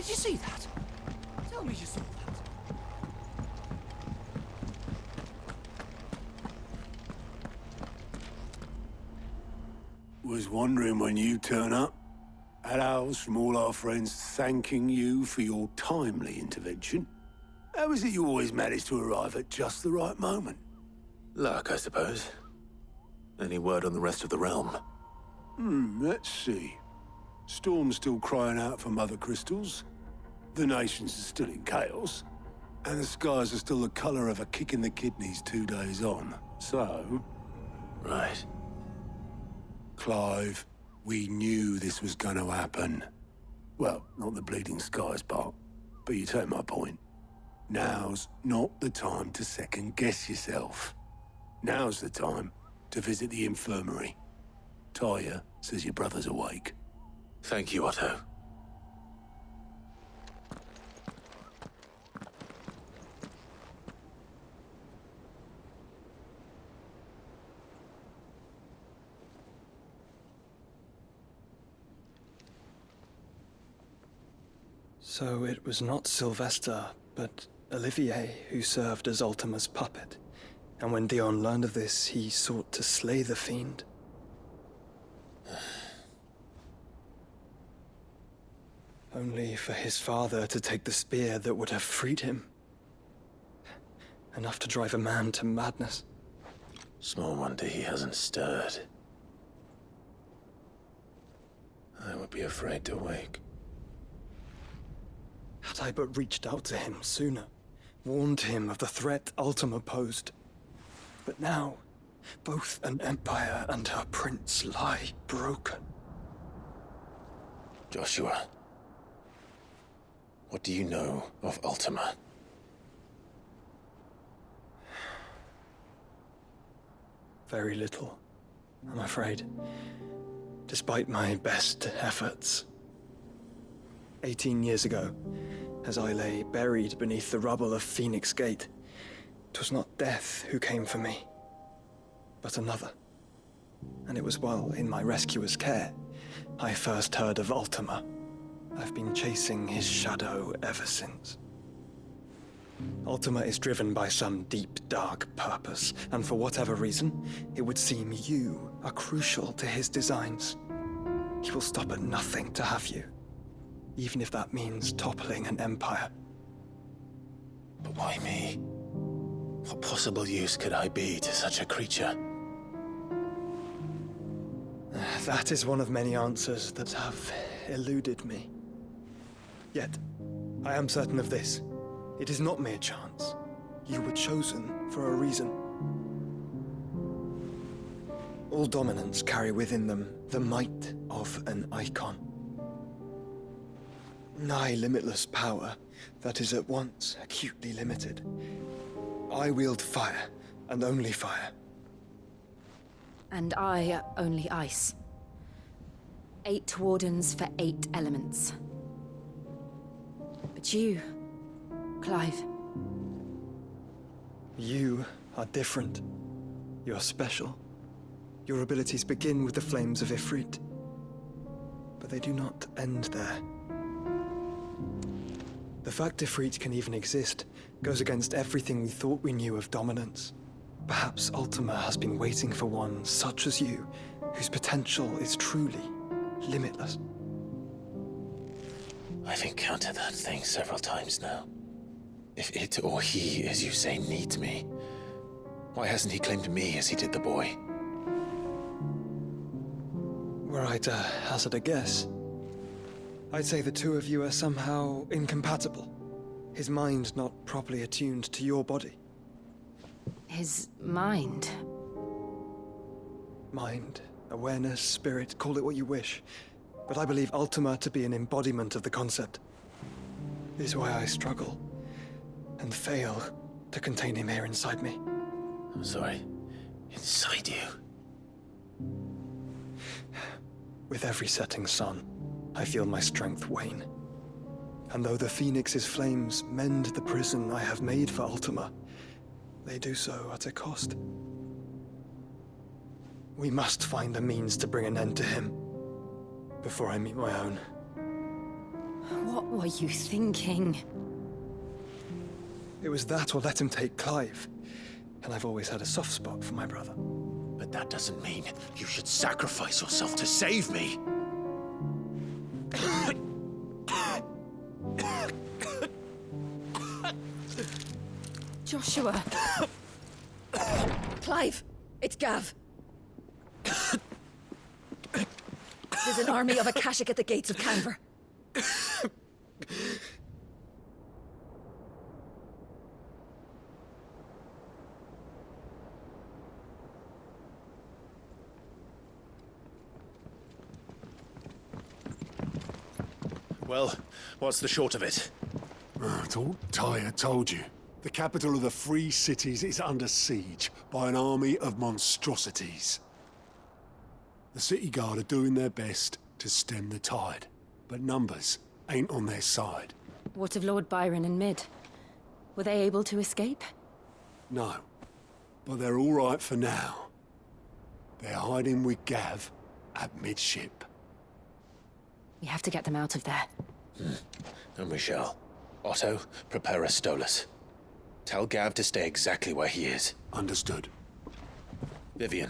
you see that? Tell me you saw that. Was wondering when you turn up. Had owls from all our friends thanking you for your timely intervention. How is it you always manage to arrive at just the right moment? Luck, I suppose. Any word on the rest of the realm? Let's see. Storm's still crying out for Mother Crystals. The nations are still in chaos. And the skies are still the colour of a kick in the kidneys 2 days on. So... Right. Clive, we knew this was going to happen. Well, not the bleeding skies part, but you take my point. Now's not the time to second-guess yourself. Now's the time to visit the infirmary. Talia says your brother's awake. Thank you, Otto. So it was not Sylvester, but Olivier who served as Ultima's puppet. And when Dion learned of this, he sought to slay the fiend. Only for his father to take the spear that would have freed him. Enough to drive a man to madness. Small wonder he hasn't stirred. I would be afraid to wake. Had I but reached out to him sooner, warned him of the threat Ultima posed. But now, both an empire and her prince lie broken. Joshua, what do you know of Ultima? Very little, I'm afraid. Despite my best efforts. 18 years ago, as I lay buried beneath the rubble of Phoenix Gate, 'twas not death who came for me, but another. And it was while in my rescuer's care, I first heard of Ultima. I've been chasing his shadow ever since. Ultima is driven by some deep, dark purpose, and for whatever reason, it would seem you are crucial to his designs. He will stop at nothing to have you, even if that means toppling an empire. But why me? What possible use could I be to such a creature? That is one of many answers that have eluded me. Yet, I am certain of this. It is not mere chance. You were chosen for a reason. All dominants carry within them the might of an icon. Nigh limitless power that is at once acutely limited. I wield fire, and only fire. And I only ice. 8 wardens for 8 elements. But you, Clive. You are different. You're special. Your abilities begin with the flames of Ifrit. But they do not end there. The fact Ifrit can even exist goes against everything we thought we knew of dominance. Perhaps Ultima has been waiting for one such as you, whose potential is truly limitless. I've encountered that thing several times now. If it or he, as you say, needs me, why hasn't he claimed me as he did the boy? Were I to hazard a guess, I'd say the two of you are somehow incompatible. His mind not properly attuned to your body. His mind. Mind, awareness, spirit, call it what you wish. But I believe Ultima to be an embodiment of the concept. This is why I struggle and fail to contain him here inside me. I'm sorry. Inside you? With every setting sun, I feel my strength wane. And though the Phoenix's flames mend the prison I have made for Ultima, they do so at a cost. We must find a means to bring an end to him before I meet my own. What were you thinking? It was that or let him take Clive. And I've always had a soft spot for my brother. But that doesn't mean you should sacrifice yourself to save me. Joshua! Clive! It's Gav! There's an army of Akashic at the gates of Canver. Well, what's the short of it? I thought Ty had told you. The capital of the Free Cities is under siege by an army of monstrosities. The city guard are doing their best to stem the tide, but numbers ain't on their side. What of Lord Byron and Mid? Were they able to escape? No, but they're all right for now. They're hiding with Gav at midship. We have to get them out of there. And we shall. Otto, prepare a Stolas. Tell Gav to stay exactly where he is. Understood. Vivian,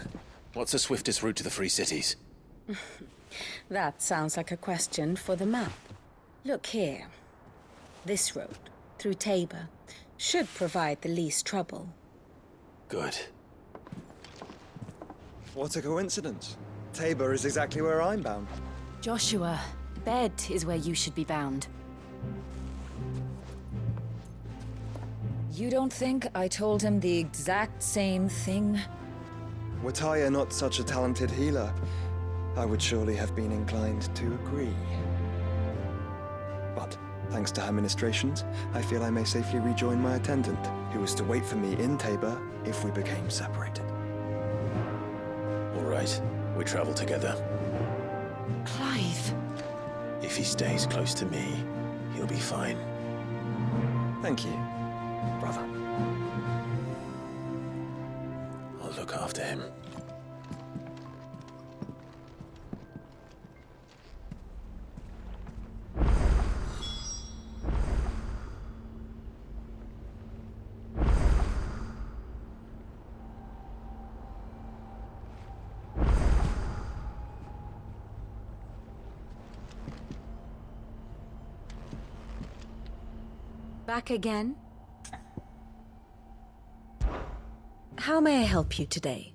what's the swiftest route to the Free Cities? That sounds like a question for the map. Look here. This road, through Tabor, should provide the least trouble. Good. What a coincidence. Tabor is exactly where I'm bound. Joshua, bed is where you should be bound. You don't think I told him the exact same thing? Were Tyr not such a talented healer, I would surely have been inclined to agree. But, thanks to her ministrations, I feel I may safely rejoin my attendant, who was to wait for me in Tabor if we became separated. All right, we travel together. Clive! If he stays close to me, he'll be fine. Thank you, brother. I'll look after him. Back again? How may I help you today?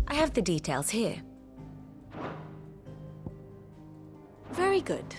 I have the details here. Very good.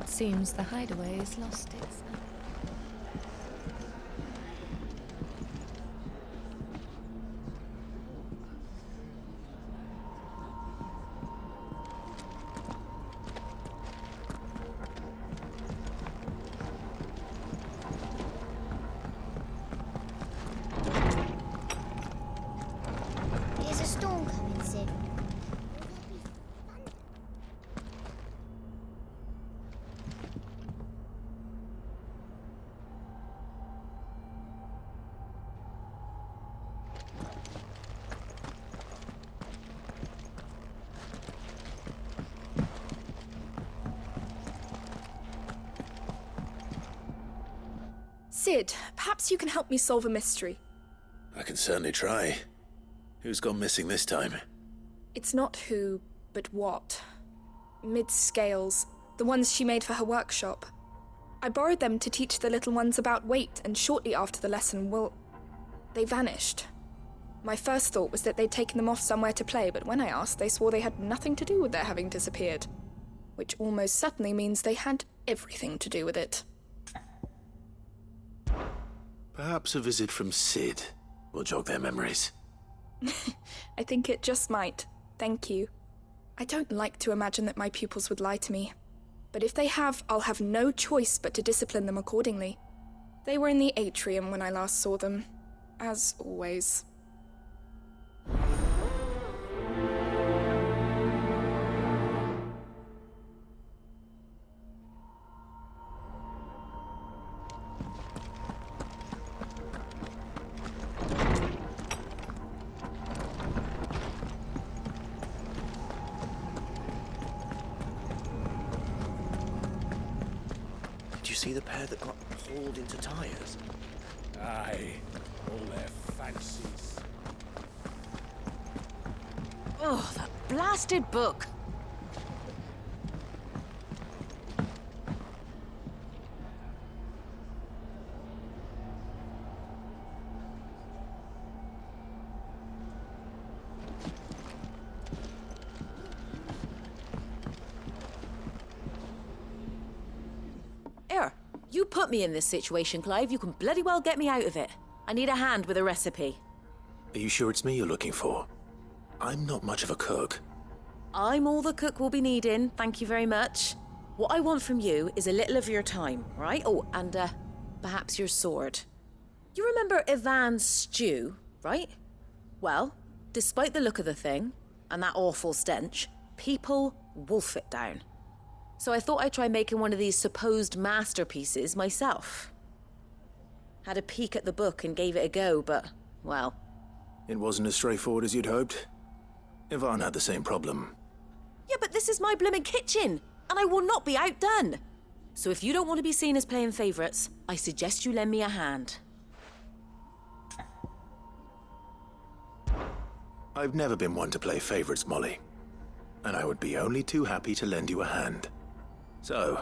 Seems the hideaway has lost its... Sid, perhaps you can help me solve a mystery. I can certainly try. Who's gone missing this time? It's not who, but what. Mid's scales, the ones she made for her workshop. I borrowed them to teach the little ones about weight, and shortly after the lesson, well, they vanished. My first thought was that they'd taken them off somewhere to play, but when I asked, they swore they had nothing to do with their having disappeared. Which almost certainly means they had everything to do with it. Perhaps a visit from Sid will jog their memories. I think it just might. Thank you. I don't like to imagine that my pupils would lie to me. But if they have, I'll have no choice but to discipline them accordingly. They were in the atrium when I last saw them. As always. Did you see the pair that got hauled into tires? Aye, all their fancies. Oh, that blasted book! Here, you put me in this situation, Clive. You can bloody well get me out of it. I need a hand with a recipe. Are you sure it's me you're looking for? I'm not much of a cook. I'm all the cook will be needing, thank you very much. What I want from you is a little of your time, right? Oh, and perhaps your sword. You remember Ivan's stew, right? Well, despite the look of the thing, and that awful stench, people wolf it down. So I thought I'd try making one of these supposed masterpieces myself. Had a peek at the book and gave it a go, but, well... It wasn't as straightforward as you'd hoped. Ivan had the same problem. Yeah, but this is my blimmin' kitchen, and I will not be outdone. So if you don't want to be seen as playing favourites, I suggest you lend me a hand. I've never been one to play favourites, Molly. And I would be only too happy to lend you a hand. So,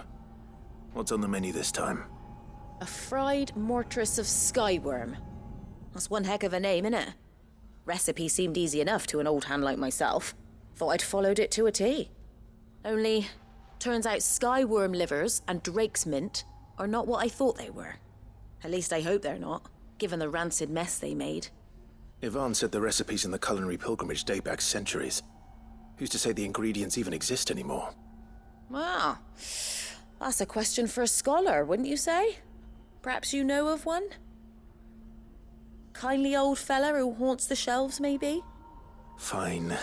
what's on the menu this time? A fried mortress of skyworm. That's one heck of a name, innit? Recipe seemed easy enough to an old hand like myself. Thought I'd followed it to a T. Only, turns out skyworm livers and drake's mint are not what I thought they were. At least I hope they're not, given the rancid mess they made. Ivan said the recipes in the culinary pilgrimage date back centuries. Who's to say the ingredients even exist anymore? Well, that's a question for a scholar, wouldn't you say? Perhaps you know of one? Kindly old fella who haunts the shelves, maybe? Fine.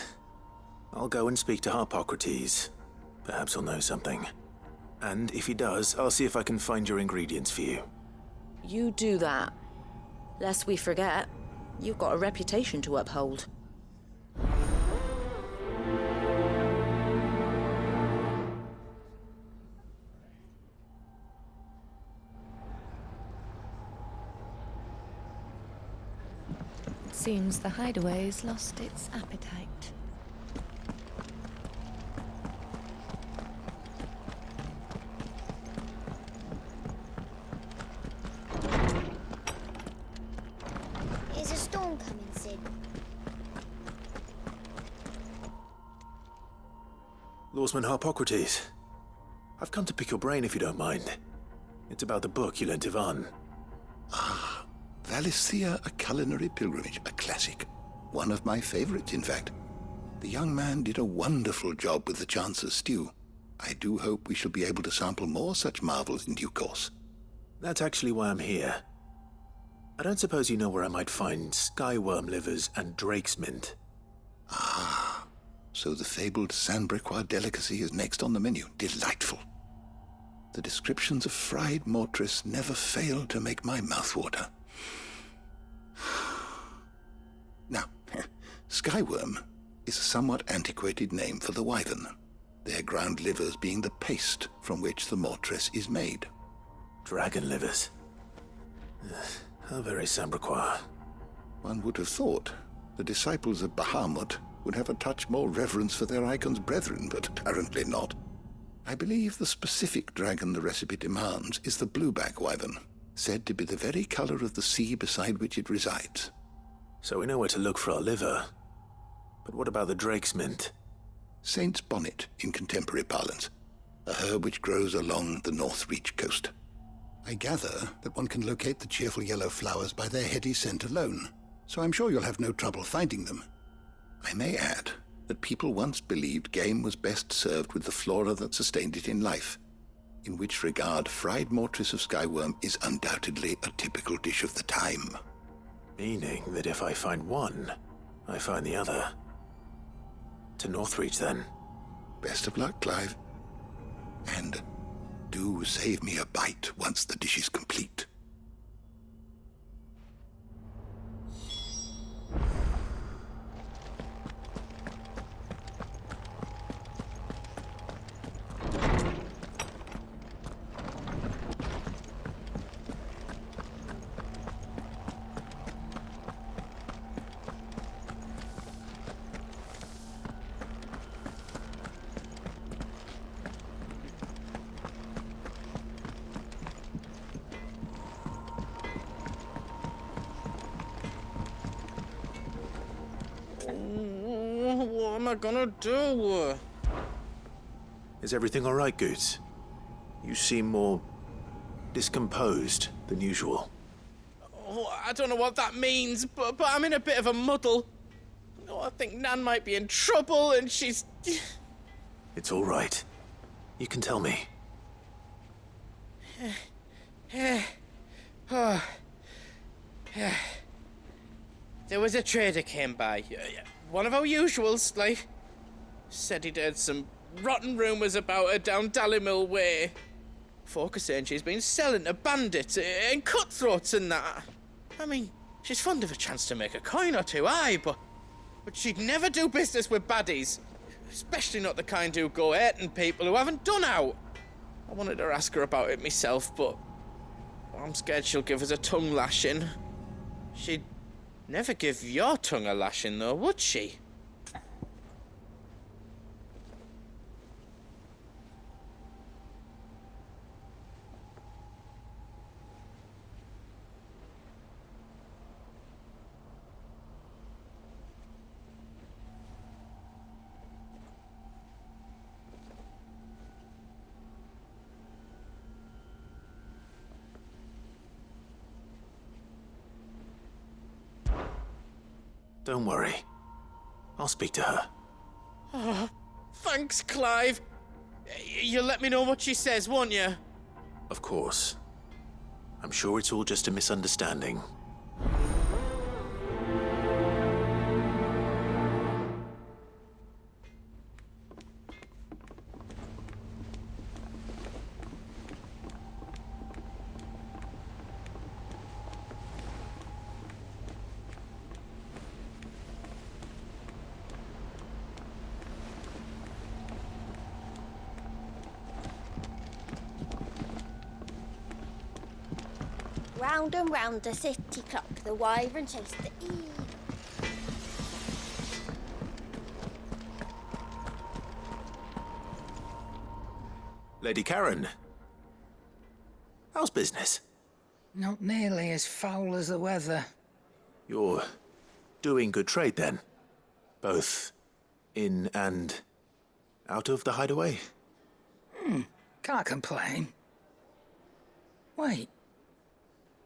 I'll go and speak to Harpocrates. Perhaps he'll know something. And if he does, I'll see if I can find your ingredients for you. You do that. Lest we forget, you've got a reputation to uphold. Seems the hideaway's lost its appetite. Is a storm coming, Sid? Lawsman Harpocrates. I've come to pick your brain if you don't mind. It's about the book you lent Ivan. Valisthea, a culinary pilgrimage, a classic. One of my favorites, in fact. The young man did a wonderful job with the Chance's stew. I do hope we shall be able to sample more such marvels in due course. That's actually why I'm here. I don't suppose you know where I might find skyworm livers and drake's mint. Ah, so the fabled Sanbriquois delicacy is next on the menu. Delightful. The descriptions of fried mortress never fail to make my mouth water. Now, skyworm is a somewhat antiquated name for the wyvern, their ground livers being the paste from which the mortress is made. Dragon livers. How very Sambraquois. One would have thought the disciples of Bahamut would have a touch more reverence for their icon's brethren, but apparently not. I believe the specific dragon the recipe demands is the blueback wyvern, said to be the very color of the sea beside which it resides. So we know where to look for our liver. But what about the drake's mint? Saint's bonnet in contemporary parlance, a herb which grows along the North Reach coast. I gather that one can locate the cheerful yellow flowers by their heady scent alone, so I'm sure you'll have no trouble finding them. I may add that people once believed game was best served with the flora that sustained it in life, in which regard fried mortress of skyworm is undoubtedly a typical dish of the time. Meaning that if I find one, I find the other. To Northreach, then. Best of luck, Clive. And do save me a bite once the dish is complete. What am I gonna do? Is everything all right, Goots? You seem more discomposed than usual. Oh, I don't know what that means, but I'm in a bit of a muddle. Oh, I think Nan might be in trouble, and she's... It's all right. You can tell me. There was a trader came by. One of our usuals, like. Said he'd heard some rotten rumours about her down Dallimil Way. Folk are saying she's been selling to bandits and cutthroats and that. I mean, she's fond of a chance to make a coin or two, aye, but she'd never do business with baddies. Especially not the kind who go hurting people who haven't done out. I wanted to ask her about it myself, but I'm scared she'll give us a tongue lashing. She'd never give your tongue a lashing, though, would she? Don't worry. I'll speak to her. Oh, thanks, Clive. You'll let me know what she says, won't you? Of course. I'm sure it's all just a misunderstanding. Round and round the city clock, the wyvern chased the eagle. Lady Karen. How's business? Not nearly as foul as the weather. You're doing good trade, then? Both in and out of the hideaway? Can't complain. Wait.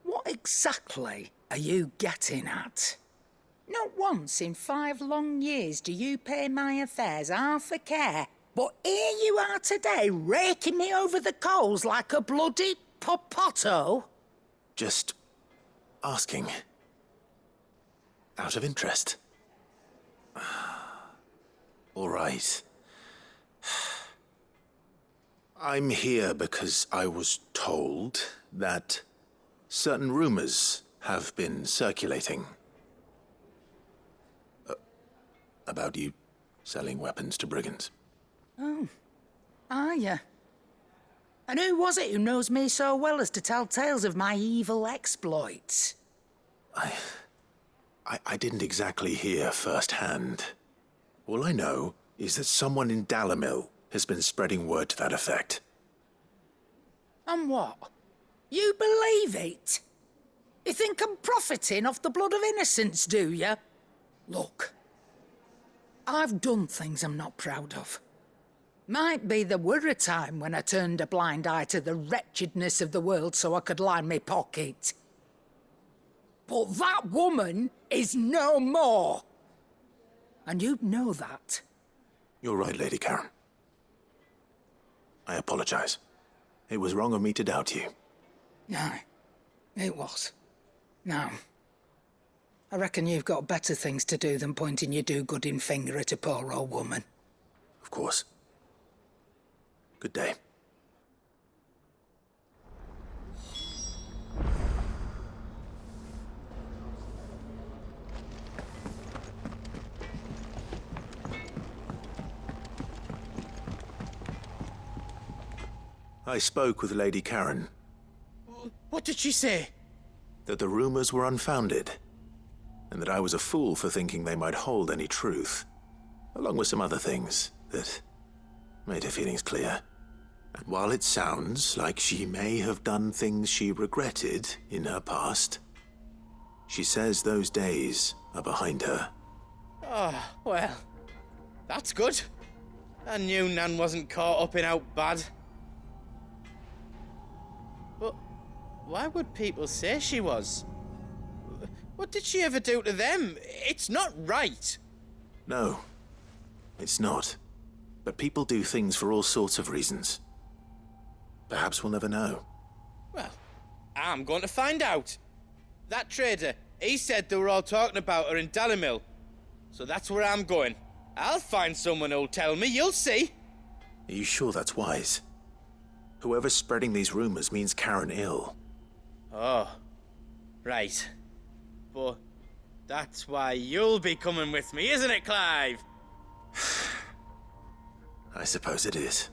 What exactly are you getting at? Not once in 5 long years do you pay my affairs half a care, but here you are today, raking me over the coals like a bloody popoto? Just asking. Out of interest. All right. I'm here because I was told that certain rumors have been circulating. About you selling weapons to brigands. Oh, are ya? And who was it who knows me so well as to tell tales of my evil exploits? I didn't exactly hear firsthand. All I know is that someone in Dalimil has been spreading word to that effect. And what? You believe it? You think I'm profiting off the blood of innocents, do you? Look, I've done things I'm not proud of. Might be there were a time when I turned a blind eye to the wretchedness of the world so I could line my pocket. But that woman is no more. And you'd know that. You're right, Lady Karen. I apologize. It was wrong of me to doubt you. No, it was. No. I reckon you've got better things to do than pointing your do-gooding finger at a poor old woman. Of course. Good day. I spoke with Lady Karen. What did she say? That the rumors were unfounded, and that I was a fool for thinking they might hold any truth, along with some other things that made her feelings clear. And while it sounds like she may have done things she regretted in her past, she says those days are behind her. Oh, well, that's good. I knew Nan wasn't caught up in out bad. But why would people say she was? What did she ever do to them? It's not right. No, it's not. But people do things for all sorts of reasons. Perhaps we'll never know. Well, I'm going to find out. That trader, he said they were all talking about her in Dalimil. So that's where I'm going. I'll find someone who'll tell me, you'll see. Are you sure that's wise? Whoever's spreading these rumors means Karen ill. Oh, right. But that's why you'll be coming with me, isn't it, Clive? I suppose it is.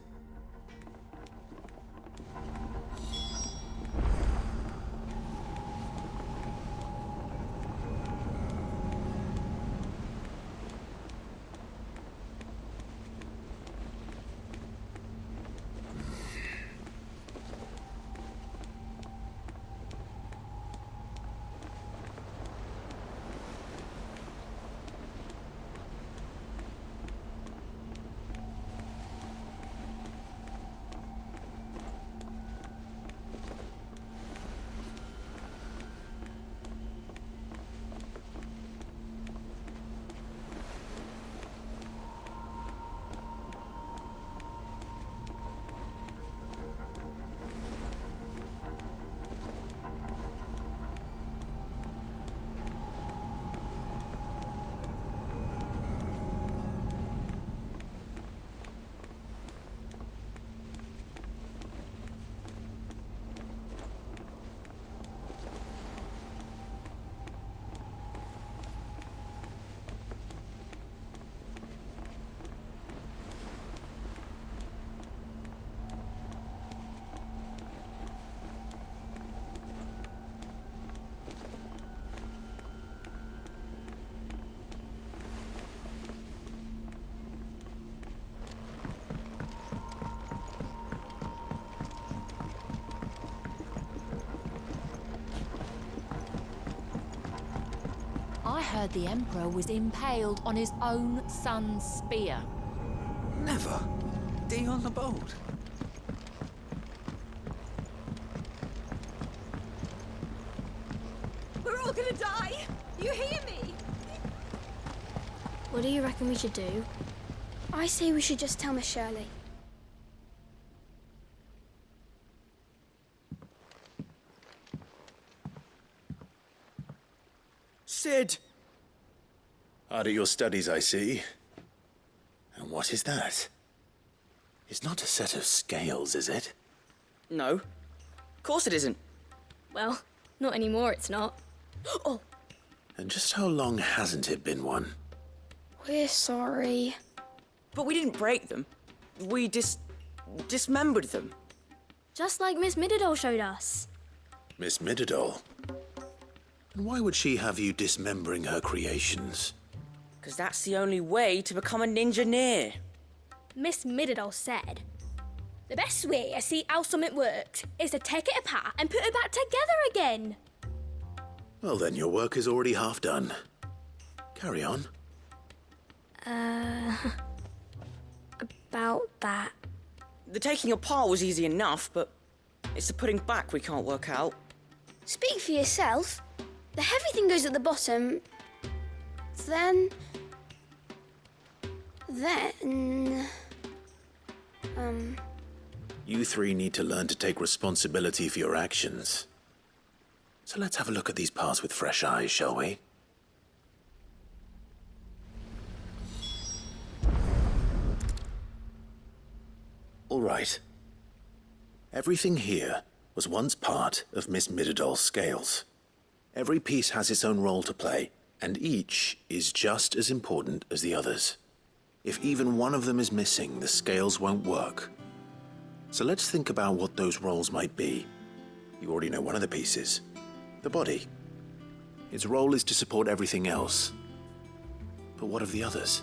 I heard the Emperor was impaled on his own son's spear. Never. Day on the boat. We're all gonna die! You hear me? What do you reckon we should do? I say we should just tell Miss Shirley. Sid! Hard at your studies, I see. And what is that? It's not a set of scales, is it? No. Of course it isn't. Well, not anymore, it's not. Oh! And just how long hasn't it been one? We're sorry. But we didn't break them. We dismembered them. Just like Miss Mididol showed us. Miss Mididol? And why would she have you dismembering her creations? Because that's the only way to become a ninja-neer. Miss Mididol said, the best way to see how something works is to take it apart and put it back together again. Well then, your work is already half done. Carry on. About that. The taking apart was easy enough, but it's the putting back we can't work out. Speak for yourself. The heavy thing goes at the bottom. Then... You three need to learn to take responsibility for your actions. So let's have a look at these parts with fresh eyes, shall we? All right. Everything here was once part of Miss Mididol's scales. Every piece has its own role to play, and each is just as important as the others. If even one of them is missing, the scales won't work. So let's think about what those roles might be. You already know one of the pieces, the body. Its role is to support everything else. But what of the others?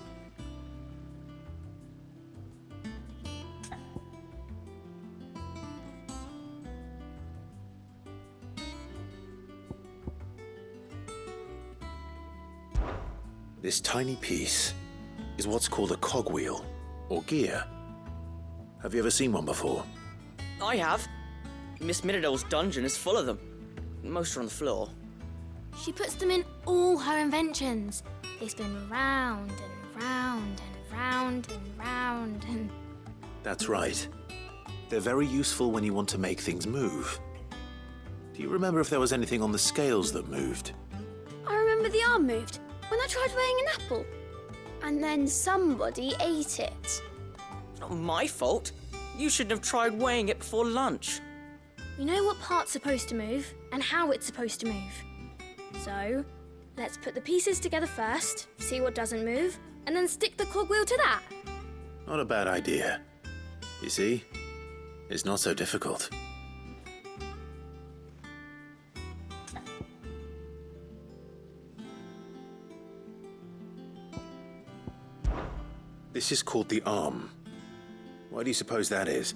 This tiny piece is what's called a cogwheel, or gear. Have you ever seen one before? I have. Miss Mididol's dungeon is full of them. Most are on the floor. She puts them in all her inventions. They spin round and round and round and round and... That's right. They're very useful when you want to make things move. Do you remember if there was anything on the scales that moved? I remember the arm moved when I tried weighing an apple. And then somebody ate it. It's not my fault. You shouldn't have tried weighing it before lunch. We know what part's supposed to move and how it's supposed to move. So, let's put the pieces together first, see what doesn't move, and then stick the cogwheel to that. Not a bad idea. You see? It's not so difficult. This is called the arm. Why do you suppose that is?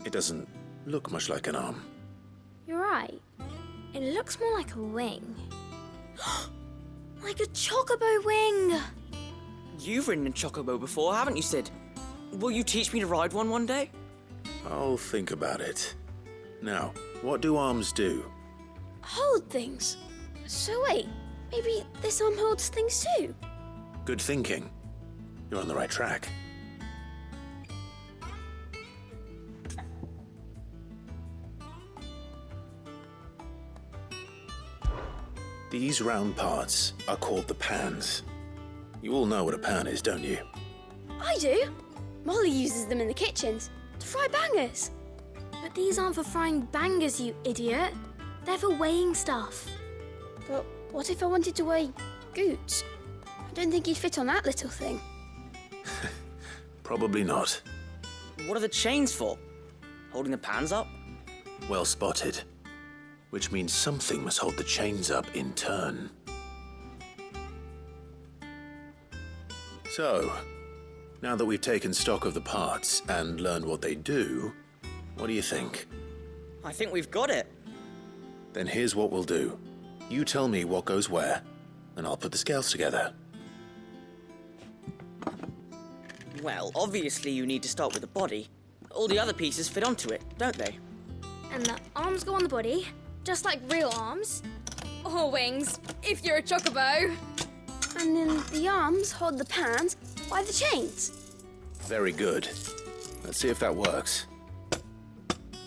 It doesn't look much like an arm. You're right. It looks more like a wing. Like a chocobo wing! You've ridden a chocobo before, haven't you, Sid? Will you teach me to ride one day? I'll think about it. Now, what do arms do? Hold things. So wait, maybe this arm holds things too? Good thinking. You're on the right track. These round parts are called the pans. You all know what a pan is, don't you? I do. Molly uses them in the kitchens to fry bangers. But these aren't for frying bangers, you idiot. They're for weighing stuff. But what if I wanted to weigh Goots? I don't think he'd fit on that little thing. Probably not. What are the chains for? Holding the pans up? Well spotted. Which means something must hold the chains up in turn. So, now that we've taken stock of the parts and learned what they do, what do you think? I think we've got it. Then here's what we'll do. You tell me what goes where, and I'll put the scales together. Well, obviously you need to start with the body. All the other pieces fit onto it, don't they? And the arms go on the body, just like real arms. Or wings, if you're a chocobo. And then the arms hold the pans by the chains. Very good. Let's see if that works.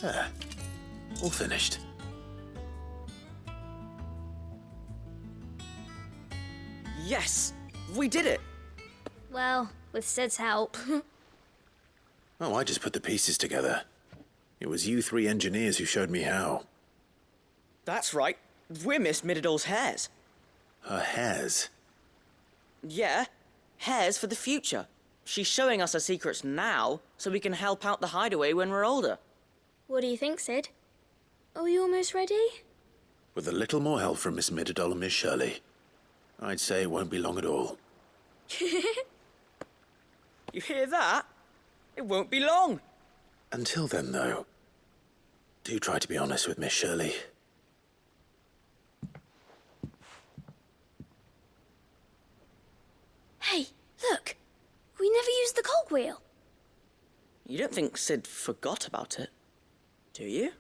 There. All finished. Yes! We did it! Well, with Sid's help. Oh, I just put the pieces together. It was you three engineers who showed me how. That's right. We're Miss Mididol's hairs. Her hairs? Yeah, hairs for the future. She's showing us her secrets now, so we can help out the hideaway when we're older. What do you think, Sid? Are you almost ready? With a little more help from Miss Midadol and Miss Shirley, I'd say it won't be long at all. You hear that? It won't be long. Until then, though, do try to be honest with Miss Shirley. Hey, look! We never used the cogwheel. You don't think Sid forgot about it, do you?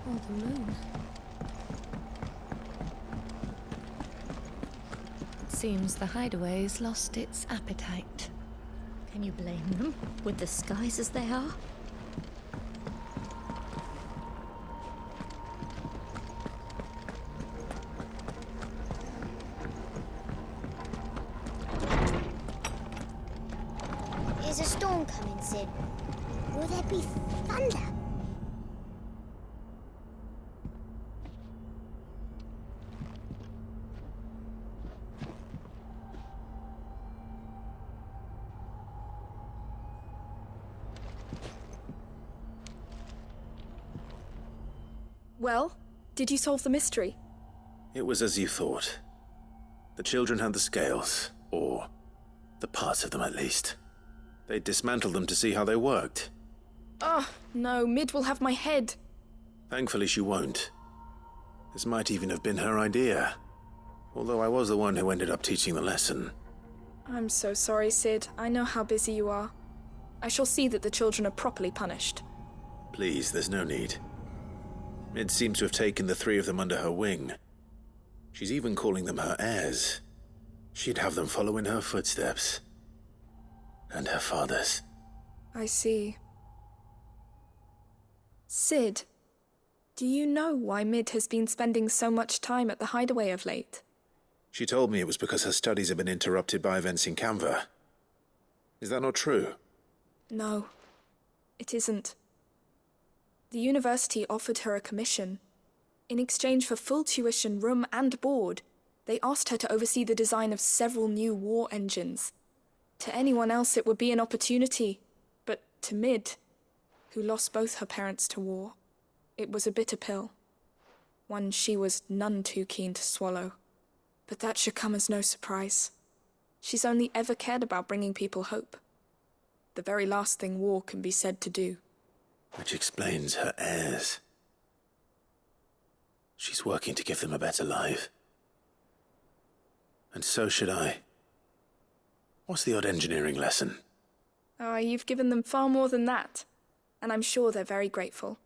Oh, the moon. It seems the hideaway's lost its appetite. Can you blame them, with the skies as they are? Is a storm coming, Sid? Will there be thunder? Well, did you solve the mystery? It was as you thought. The children had the scales, or the parts of them at least. They dismantled them to see how they worked. Ah, no, Mid will have my head. Thankfully she won't. This might even have been her idea. Although I was the one who ended up teaching the lesson. I'm so sorry, Sid. I know how busy you are. I shall see that the children are properly punished. Please, there's no need. Mid seems to have taken the three of them under her wing. She's even calling them her heirs. She'd have them follow in her footsteps. And her father's. I see. Sid, do you know why Mid has been spending so much time at the hideaway of late? She told me it was because her studies have been interrupted by events in Canva. Is that not true? No, it isn't. The university offered her a commission. In exchange for full tuition, room and board, they asked her to oversee the design of several new war engines. To anyone else it would be an opportunity, but to Mid, who lost both her parents to war, it was a bitter pill. One she was none too keen to swallow. But that should come as no surprise. She's only ever cared about bringing people hope. The very last thing war can be said to do. Which explains her heirs. She's working to give them a better life. And so should I. What's the odd engineering lesson? Oh, you've given them far more than that. And I'm sure they're very grateful.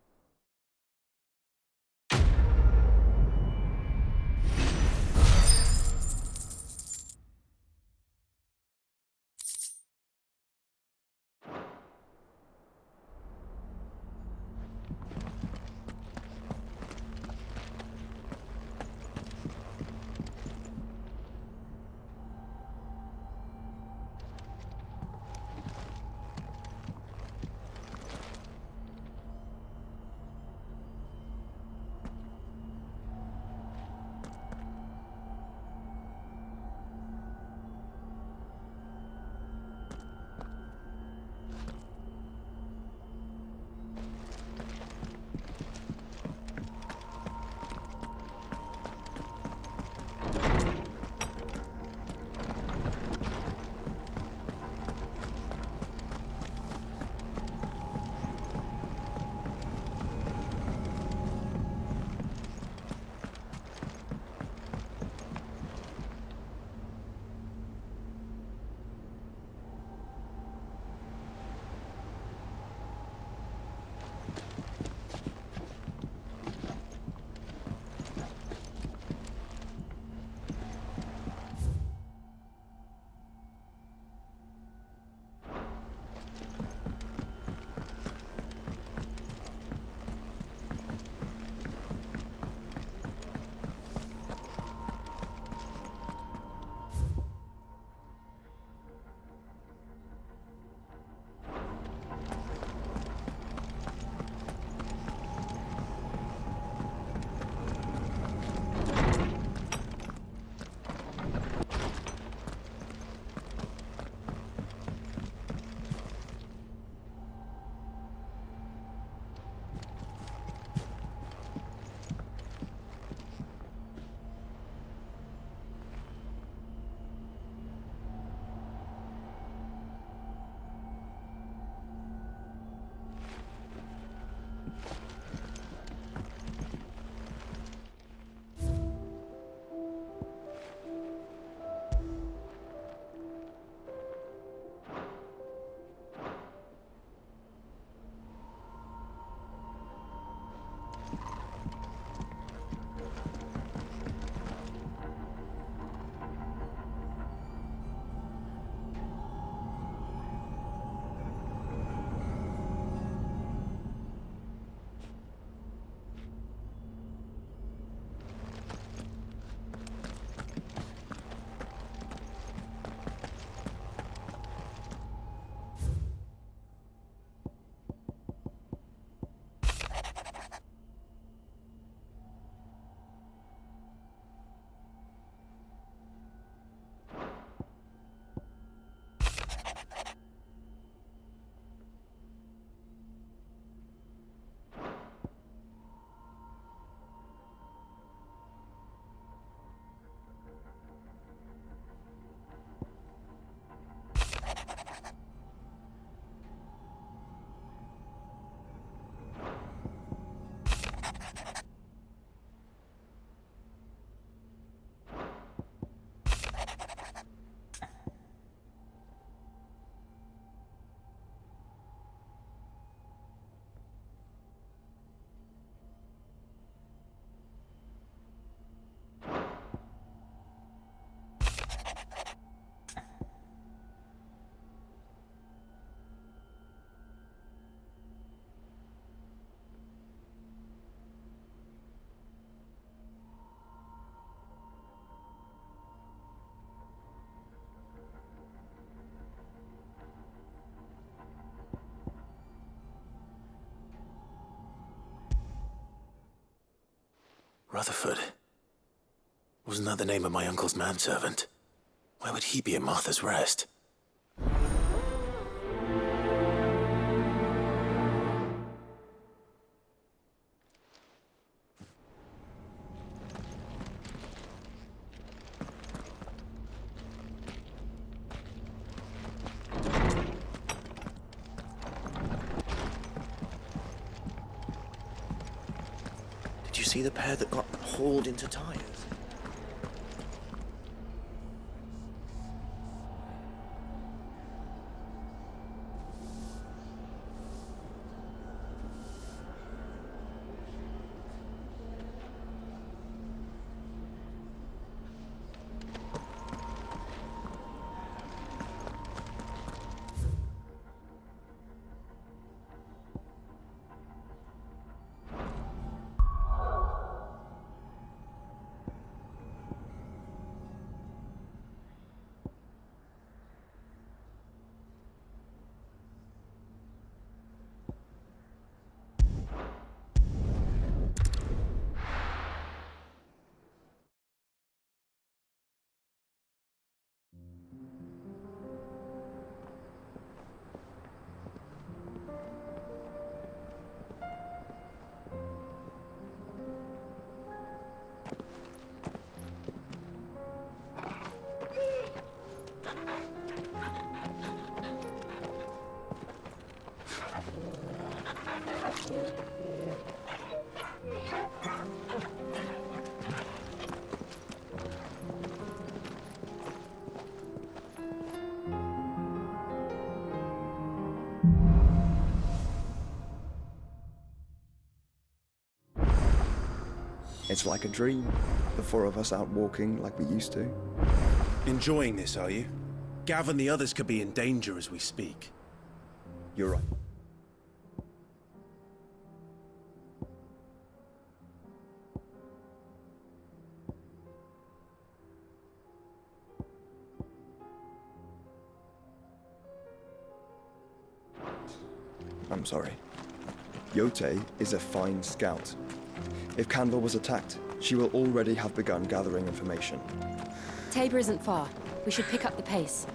Rutherford. Wasn't that the name of my uncle's manservant? Why would he be at Martha's Rest? Did you see the pair that got hauled into tires. It's like a dream. The four of us out walking like we used to. Enjoying this, are you? Gav and the others could be in danger as we speak. You're right. I'm sorry. Yote is a fine scout. If Candle was attacked, she will already have begun gathering information. Tabor isn't far. We should pick up the pace.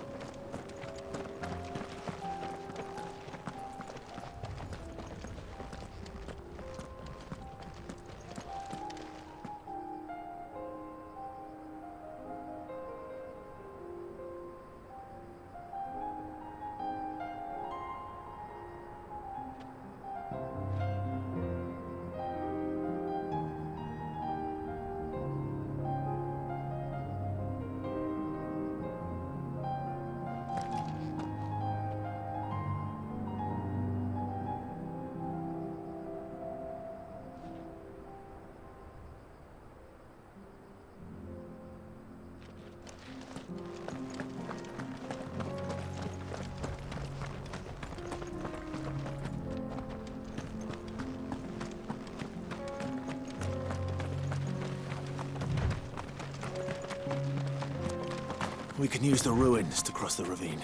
We can use the ruins to cross the ravine.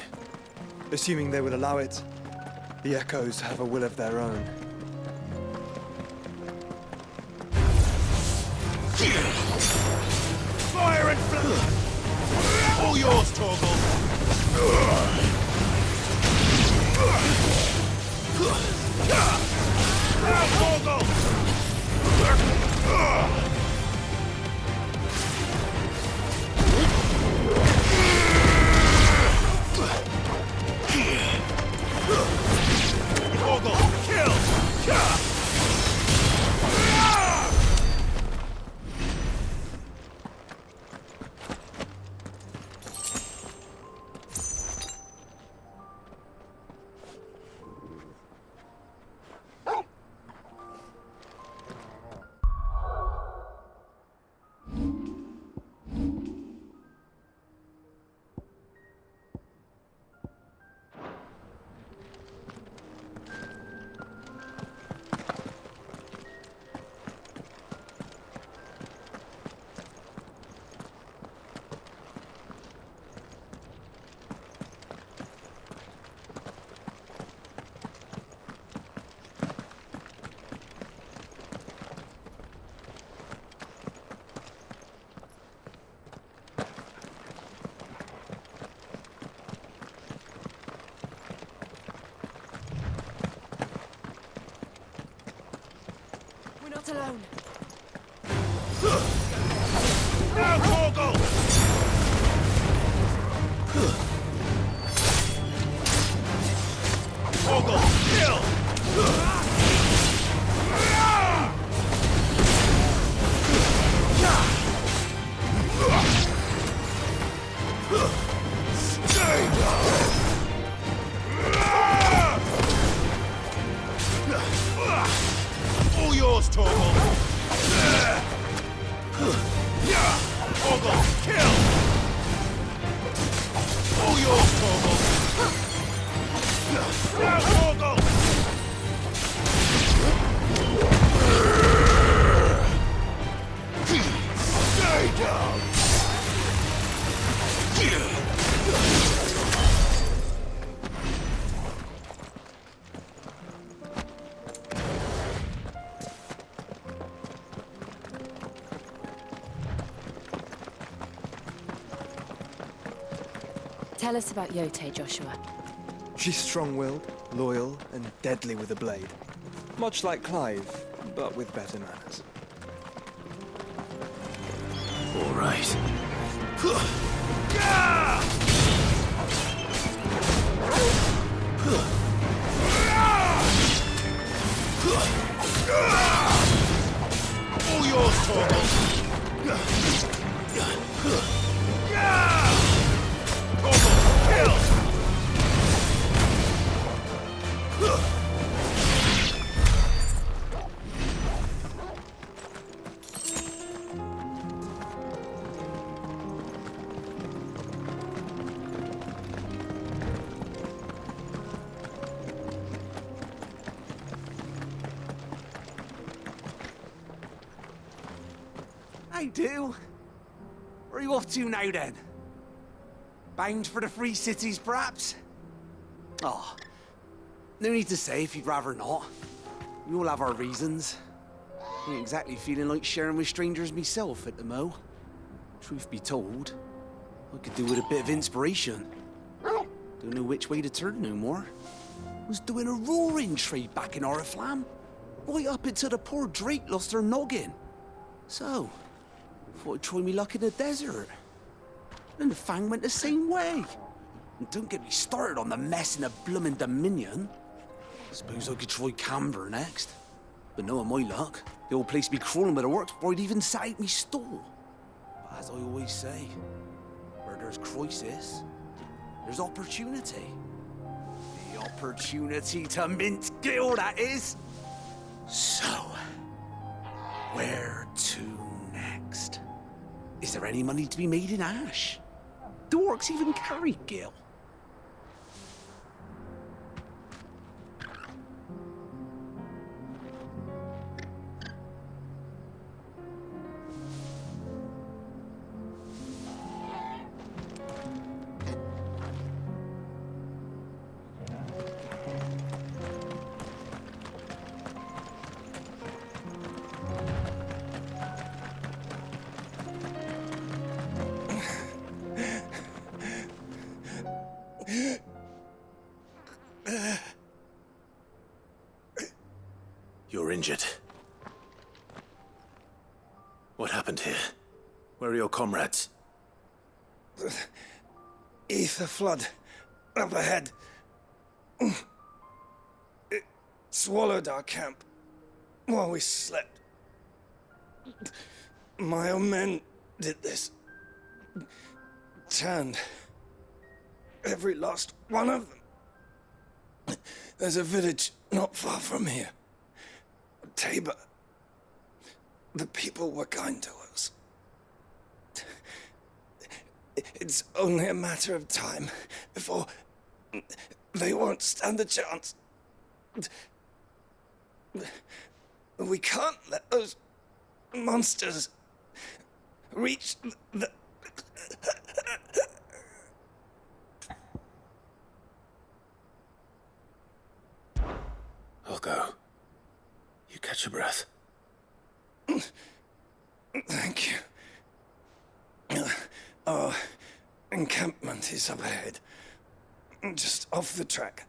Assuming they will allow it, the Echoes have a will of their own. Fire and flood! All yours, Torgal! Torgal, kill! All yours, Torgal! Now, Torgal! Stay down! Tell us about Yote, Joshua. She's strong-willed, loyal, and deadly with a blade. Much like Clive, but with better manners. All right. All yours, Torgal! Torgal, kill! I do. Where are you off to now, then? Bound for the Free Cities, perhaps? Oh, no need to say if you'd rather not. We all have our reasons. I ain't exactly feeling like sharing with strangers myself at the mo. Truth be told, I could do with a bit of inspiration. Don't know which way to turn no more. Was doing a roaring trade back in Oriflamme. Right up until the poor Drake lost her noggin. So, thought I'd try me luck in the desert. And the Fang went the same way. And don't get me started on the mess in the bloomin' Dominion. Suppose I could try Camber next. But knowing my luck, the old place be crawling with the work before I'd even sat out me stall. But as I always say, where there's crisis, there's opportunity. The opportunity to mint Gil, that is. So, where to next? Is there any money to be made in Ash? Do orcs even carry Gil? You're injured. What happened here? Where are your comrades? Ether flood. Up ahead. It swallowed our camp while we slept. My own men did this. Turned. Every last one of them. There's a village not far from here. Tabor. The people were kind to us. It's only a matter of time before they won't stand a chance. We can't let those monsters reach the... I'll go. You catch your breath. Thank you. Our encampment is up ahead. Just off the track.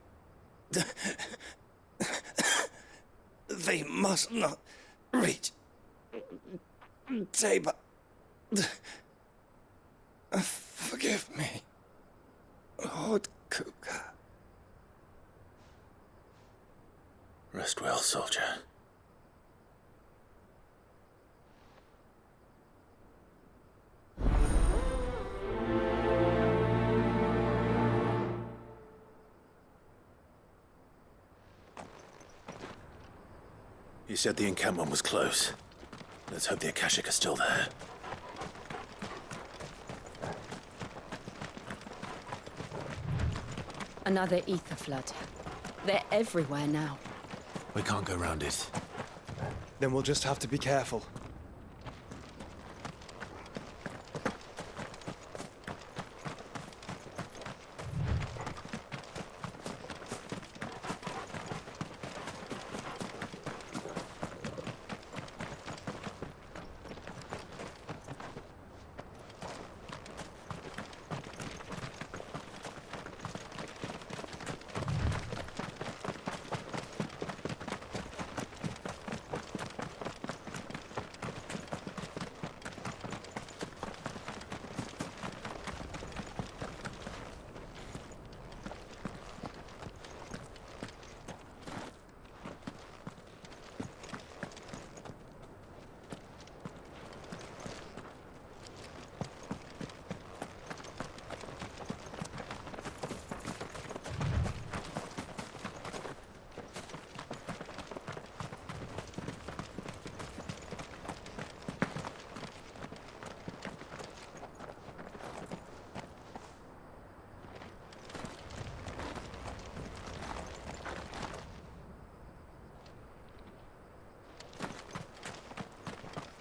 They must not reach Tabor. Forgive me, Lord Kuka. Rest well, soldier. You said the encampment was close. Let's hope the Akashic are still there. Another ether flood. They're everywhere now. We can't go round it. Then we'll just have to be careful.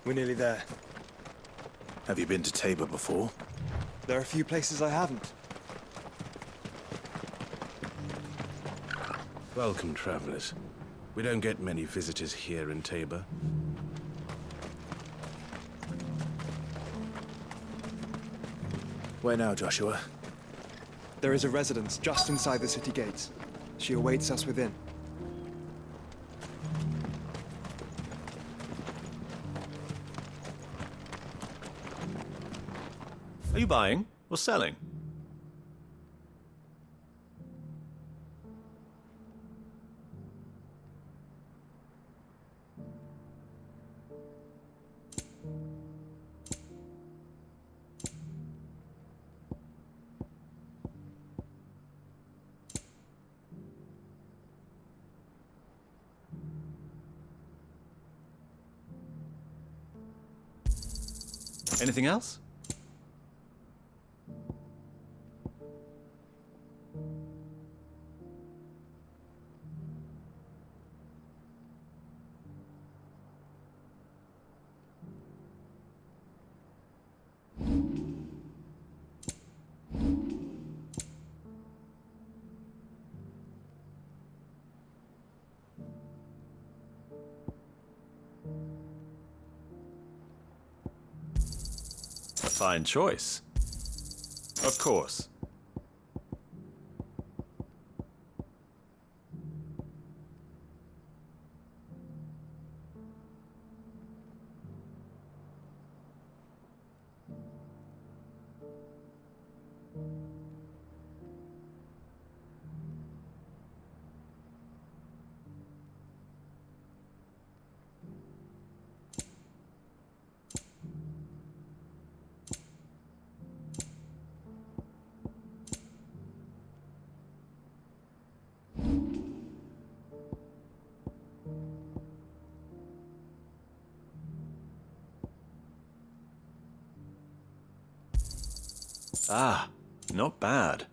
We're nearly there. Have you been to Tabor before? There are a few places I haven't. Welcome, travelers. We don't get many visitors here in Tabor. Where now, Joshua? There is a residence just inside the city gates. She awaits us within. Are you buying or selling? Anything else? A fine choice. Of course. Ah, not bad.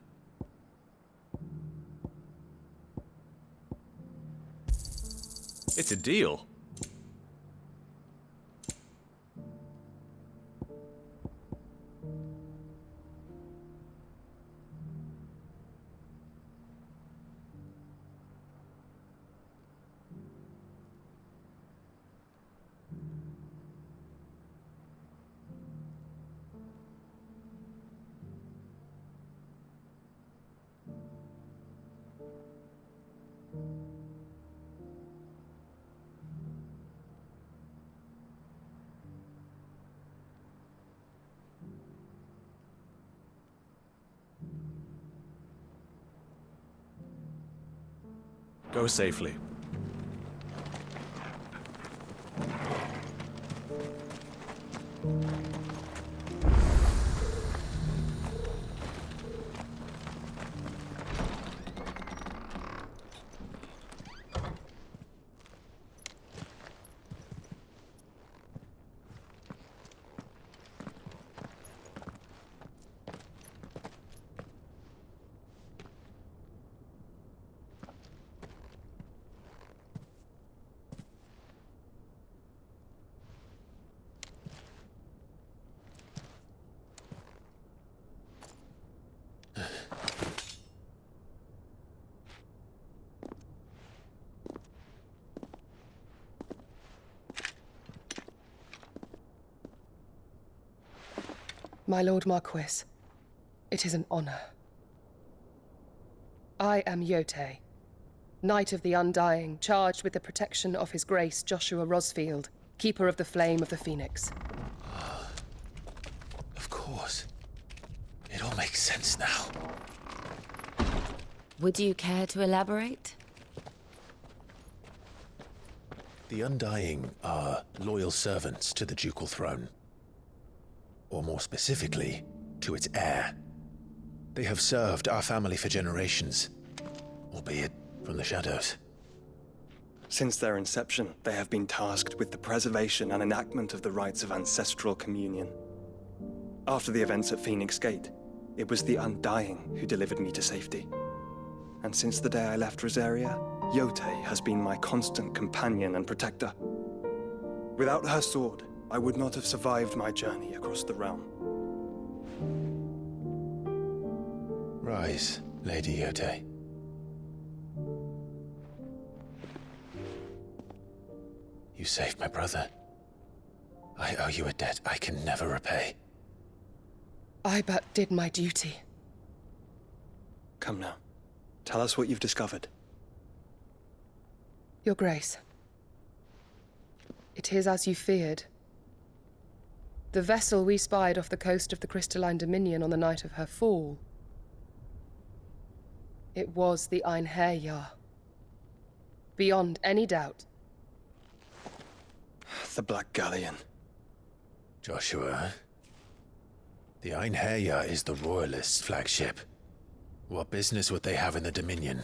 It's a deal. Go safely. My Lord Marquis, it is an honor. I am Yotei, Knight of the Undying, charged with the protection of His Grace Joshua Rosfield, Keeper of the Flame of the Phoenix. Of course. It all makes sense now. Would you care to elaborate? The Undying are loyal servants to the ducal throne. Or more specifically, to its heir. They have served our family for generations, albeit from the shadows. Since their inception, they have been tasked with the preservation and enactment of the rites of ancestral communion. After the events at Phoenix Gate, it was the Undying who delivered me to safety. And since the day I left Rosaria, Yotei has been my constant companion and protector. Without her sword, I would not have survived my journey across the realm. Rise, Lady Yotei. You saved my brother. I owe you a debt I can never repay. I but did my duty. Come now. Tell us what you've discovered. Your Grace. It is as you feared. The vessel we spied off the coast of the Crystalline Dominion on the night of her fall. It was the Einherjar. Beyond any doubt. The Black Galleon. Joshua, the Einherjar is the Royalists' flagship. What business would they have in the Dominion?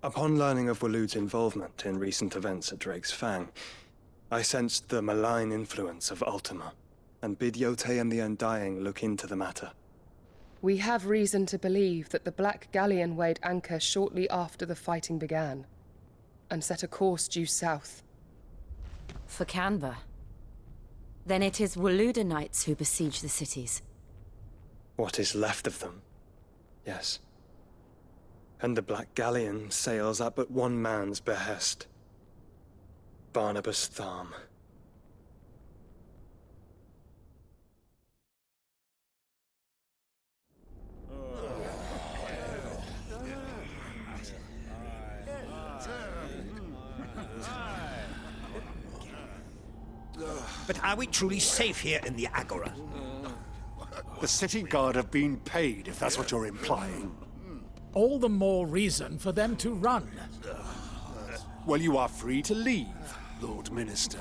Upon learning of Waloed's involvement in recent events at Drake's Fang, I sensed the malign influence of Ultima, and bid Yotei and the Undying look into the matter. We have reason to believe that the Black Galleon weighed anchor shortly after the fighting began, and set a course due south. For Canva. Then it is Waloeda Knights who besiege the cities. What is left of them, yes. And the Black Galleon sails at but one man's behest. Barnabas Tharm. But are we truly safe here in the Agora? The city guard have been paid, if that's what you're implying. All the more reason for them to run. Well, you are free to leave, Lord Minister.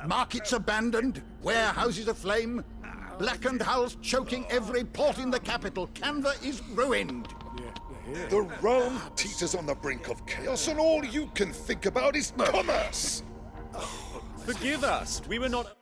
Markets abandoned, warehouses aflame, blackened hulls choking every port in the capital. Canva is ruined. The realm teeters on the brink of chaos, and all you can think about is commerce. Forgive us. We were not...